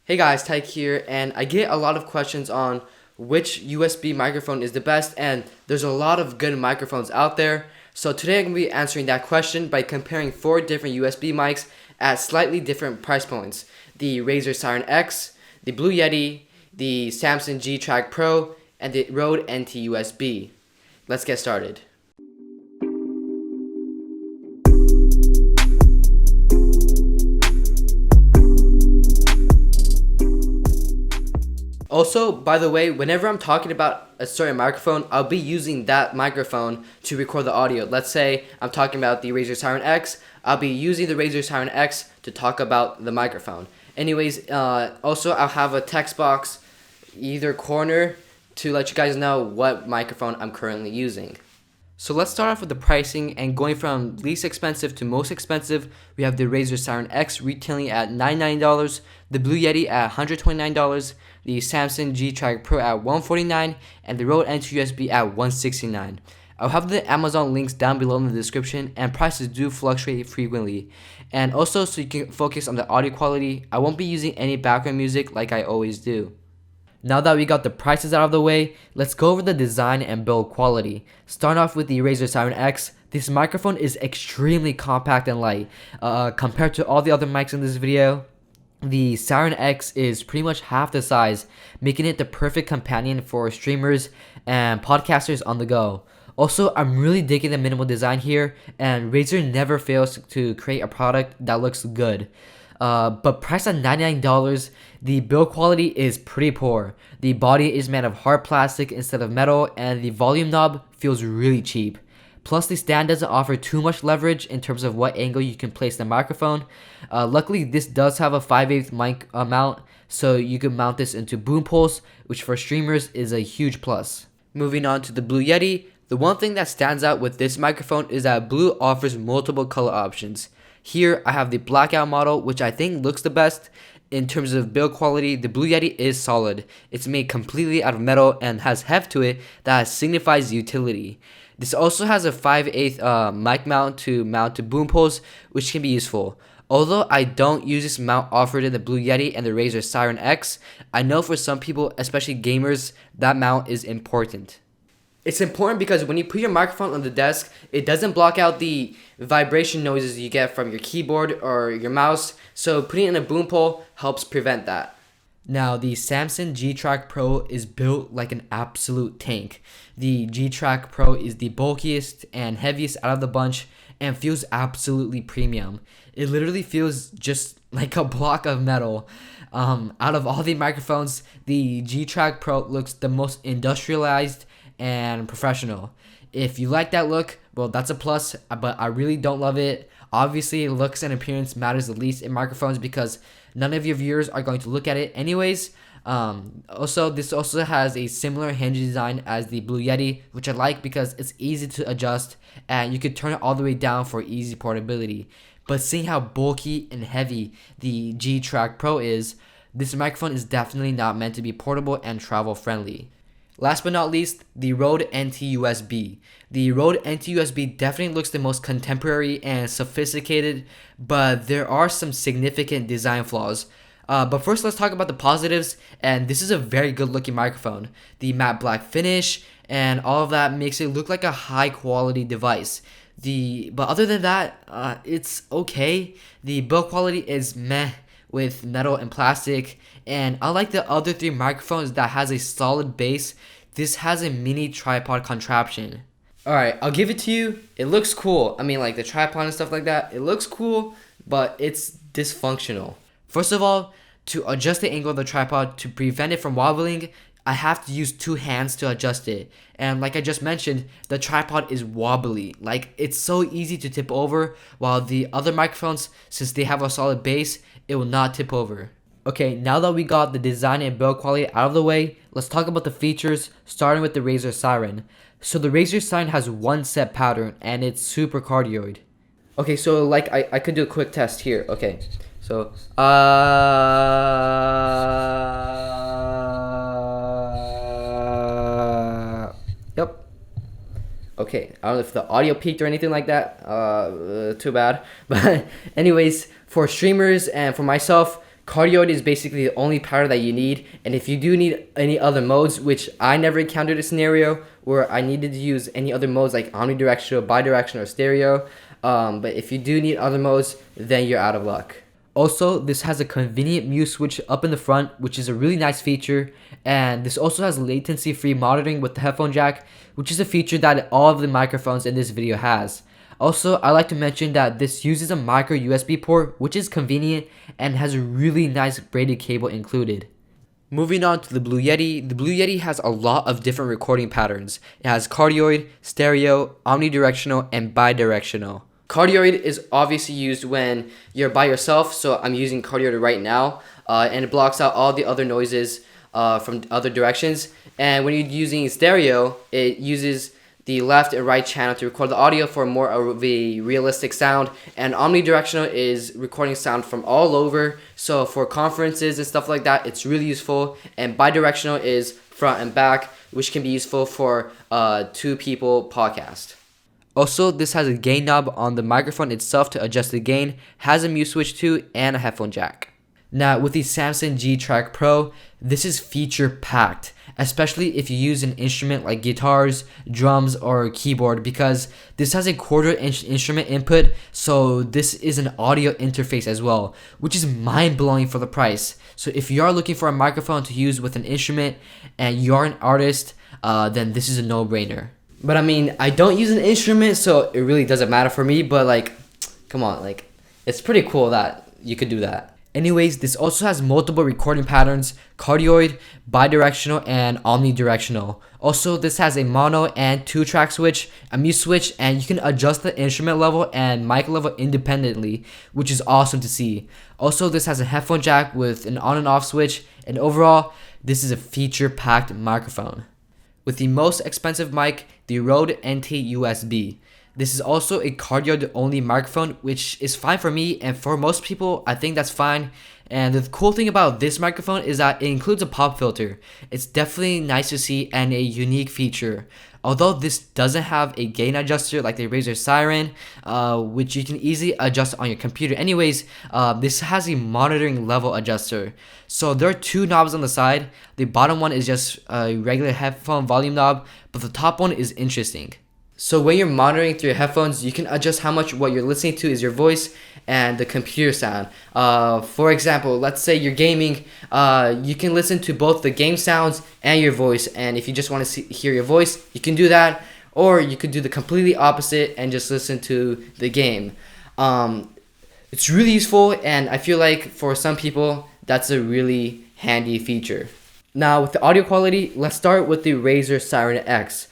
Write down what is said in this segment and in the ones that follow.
Hey guys, Tyke here, and I get a lot of questions on which USB microphone is the best, and there's a lot of good microphones out there. So today I'm going to be answering that question by comparing 4 different USB mics at slightly different price points. The Razer Seiren X, the Blue Yeti, the Samson G Track Pro, and the Rode NT USB. Let's get started. Also, by the way, whenever I'm talking about a certain microphone, I'll be using that microphone to record the audio. Let's say I'm talking about the Razer Seiren X, I'll be using the Razer Seiren X to talk about the microphone. Anyways, also I'll have a text box either corner to let you guys know what microphone I'm currently using. So let's start off with the pricing, and going from least expensive to most expensive, we have the Razer Seiren X retailing at $99, the Blue Yeti at $129, the Samson G Track Pro at $149, and the Rode NT USB at $169. I'll have the Amazon links down below in the description, and prices do fluctuate frequently. And also, so you can focus on the audio quality, I won't be using any background music like I always do. Now that we got the prices out of the way, let's go over the design and build quality. Starting off with the Razer Seiren X, this microphone is extremely compact and light. Compared to all the other mics in this video, the Seiren X is pretty much half the size, making it the perfect companion for streamers and podcasters on the go. Also, I'm really digging the minimal design here, and Razer never fails to create a product that looks good. But priced at $99, the build quality is pretty poor. The body is made of hard plastic instead of metal, and the volume knob feels really cheap. Plus, the stand doesn't offer too much leverage in terms of what angle you can place the microphone. Luckily, this does have a 5/8 mic mount, so you can mount this into boom poles, which for streamers is a huge plus. Moving on to the Blue Yeti, the one thing that stands out with this microphone is that Blue offers multiple color options. Here I have the blackout model, which I think looks the best. In terms of build quality, the Blue Yeti is solid. It's made completely out of metal and has heft to it that signifies utility. This also has a 5/8 mic mount to boom poles, which can be useful. Although I don't use this mount offered in the Blue Yeti and the Razer Seiren X, I know for some people, especially gamers, that mount is important. It's important because when you put your microphone on the desk, it doesn't block out the vibration noises you get from your keyboard or your mouse, so putting it in a boom pole helps prevent that. Now, the Samson G Track Pro is built like an absolute tank. The G Track Pro is the bulkiest and heaviest out of the bunch and feels absolutely premium. It literally feels just like a block of metal. Out of all the microphones, the G Track Pro looks the most industrialized and professional. If you like that look, well, that's a plus, but I really don't love it. Obviously, looks and appearance matters the least in microphones because none of your viewers are going to look at it anyways. This also has a similar hinge design as the Blue Yeti, which I like because it's easy to adjust and you can turn it all the way down for easy portability. But seeing how bulky and heavy the G Track Pro is, this microphone is definitely not meant to be portable and travel friendly. Last but not least, the Rode NT USB. The Rode NT USB definitely looks the most contemporary and sophisticated, but there are some significant design flaws. But first, let's talk about the positives, and this is a very good looking microphone. The matte black finish and all of that makes it look like a high quality device. But other than that, it's okay. The build quality is meh with metal and plastic, and unlike the other 3 microphones that has a solid base, this has a mini tripod contraption. Alright, I'll give it to you. It looks cool. I mean, like the tripod and stuff like that, it looks cool, but it's dysfunctional. First of all, to adjust the angle of the tripod to prevent it from wobbling, I have to use 2 hands to adjust it. And like I just mentioned, the tripod is wobbly. Like, it's so easy to tip over, while the other microphones, since they have a solid base, it will not tip over. Okay, now that we got the design and build quality out of the way, let's talk about the features, starting with the Razer Seiren. So the Razer Seiren has one set pattern, and it's super cardioid. Okay, so like I could do a quick test here. Okay, so yep. Okay, I don't know if the audio peaked or anything like that. Too bad. But anyways, for streamers and for myself, Cardioid is basically the only power that you need, and if you do need any other modes, which I never encountered a scenario where I needed to use any other modes like omnidirectional, bidirectional, or stereo, but if you do need other modes, then you're out of luck. Also, this has a convenient mute switch up in the front, which is a really nice feature, and this also has latency-free monitoring with the headphone jack, which is a feature that all of the microphones in this video has. Also, I like to mention that this uses a micro USB port, which is convenient and has a really nice braided cable included. Moving on to the Blue Yeti, the Blue Yeti has a lot of different recording patterns. It has cardioid, stereo, omnidirectional, and bidirectional. Cardioid is obviously used when you're by yourself, so I'm using cardioid right now, and it blocks out all the other noises from other directions. And when you're using stereo, it uses the left and right channel to record the audio for more of a realistic sound. And omnidirectional is recording sound from all over, so for conferences and stuff like that, it's really useful. And bidirectional is front and back, which can be useful for two people podcast. Also, this has a gain knob on the microphone itself to adjust the gain, has a mute switch too, and a headphone jack. Now, with the Samson G Track Pro, this is feature packed, especially if you use an instrument like guitars, drums, or keyboard, because this has a 1/4 inch instrument input, so this is an audio interface as well, which is mind-blowing for the price. So if you are looking for a microphone to use with an instrument and you're an artist, then this is a no-brainer. But I mean, I don't use an instrument, so it really doesn't matter for me, but like, come on, like, it's pretty cool that you could do that. Anyways, this also has multiple recording patterns, cardioid, bidirectional, and omnidirectional. Also, this has a mono and 2-track switch, a mute switch, and you can adjust the instrument level and mic level independently, which is awesome to see. Also, this has a headphone jack with an on and off switch, and overall, this is a feature-packed microphone. With the most expensive mic, the Rode NT USB. This is also a cardioid only microphone, which is fine for me, and for most people, I think that's fine. And the cool thing about this microphone is that it includes a pop filter. It's definitely nice to see and a unique feature. Although this doesn't have a gain adjuster like the Razer Seiren, which you can easily adjust on your computer anyways, this has a monitoring level adjuster. So there are 2 knobs on the side. The bottom one is just a regular headphone volume knob, but the top one is interesting. So when you're monitoring through your headphones, you can adjust how much what you're listening to is your voice and the computer sound. For example, let's say you're gaming, you can listen to both the game sounds and your voice, and if you just want to hear your voice, you can do that, or you could do the completely opposite and just listen to the game. It's really useful, and I feel like for some people, that's a really handy feature. Now with the audio quality, let's start with the Razer Seiren X.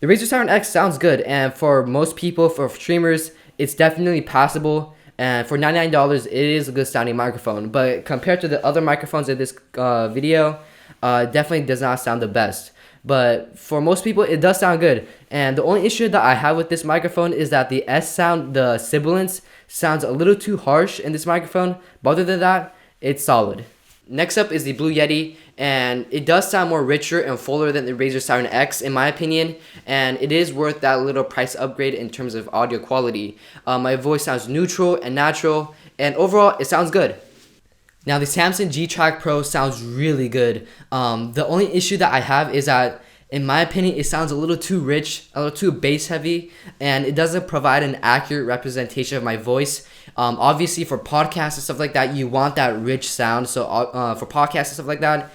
The Razer Seiren X sounds good, and for most people, for streamers, it's definitely passable. And for $99, it is a good sounding microphone. But compared to the other microphones in this video, it definitely does not sound the best. But for most people, it does sound good. And the only issue that I have with this microphone is that the S sound, the sibilance, sounds a little too harsh in this microphone. But other than that, it's solid. Next up is the Blue Yeti, and it does sound more richer and fuller than the Razer Seiren X in my opinion, and it is worth that little price upgrade in terms of audio quality. My voice sounds neutral and natural, and overall it sounds good. Now the Samson G Track Pro sounds really good. The only issue that I have is that in my opinion, it sounds a little too rich, a little too bass heavy, and it doesn't provide an accurate representation of my voice. Obviously, for podcasts and stuff like that, you want that rich sound. So for podcasts and stuff like that,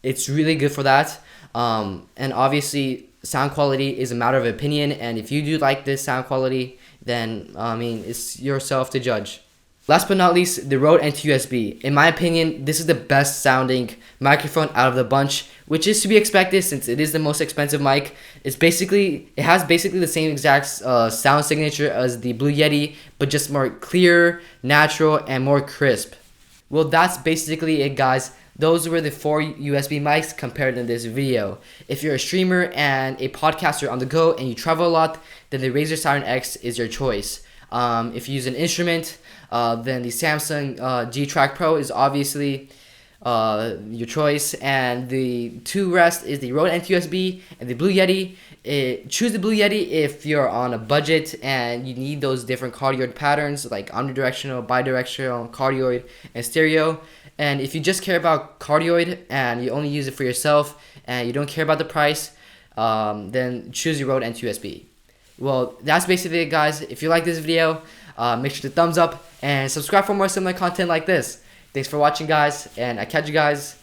it's really good for that. And obviously, sound quality is a matter of opinion. And if you do like this sound quality, then I mean, it's yourself to judge. Last but not least, the Rode NT USB. In my opinion, this is the best sounding microphone out of the bunch, which is to be expected since it is the most expensive mic. It has basically the same exact sound signature as the Blue Yeti, but just more clear, natural, and more crisp. Well, that's basically it, guys. Those were the 4 USB mics compared in this video. If you're a streamer and a podcaster on the go and you travel a lot, then the Razer Seiren X is your choice. If you use an instrument, then the Samsung G Track Pro is obviously your choice. And the two rest is the Rode NT-USB and the Blue Yeti. Choose the Blue Yeti if you're on a budget and you need those different cardioid patterns like omnidirectional, bidirectional, cardioid, and stereo. And if you just care about cardioid and you only use it for yourself and you don't care about the price, then choose your Rode NT-USB. Well, that's basically it, guys. If you like this video, make sure to thumbs up and subscribe for more similar content like this. Thanks for watching, guys, and I catch you guys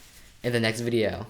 in the next video.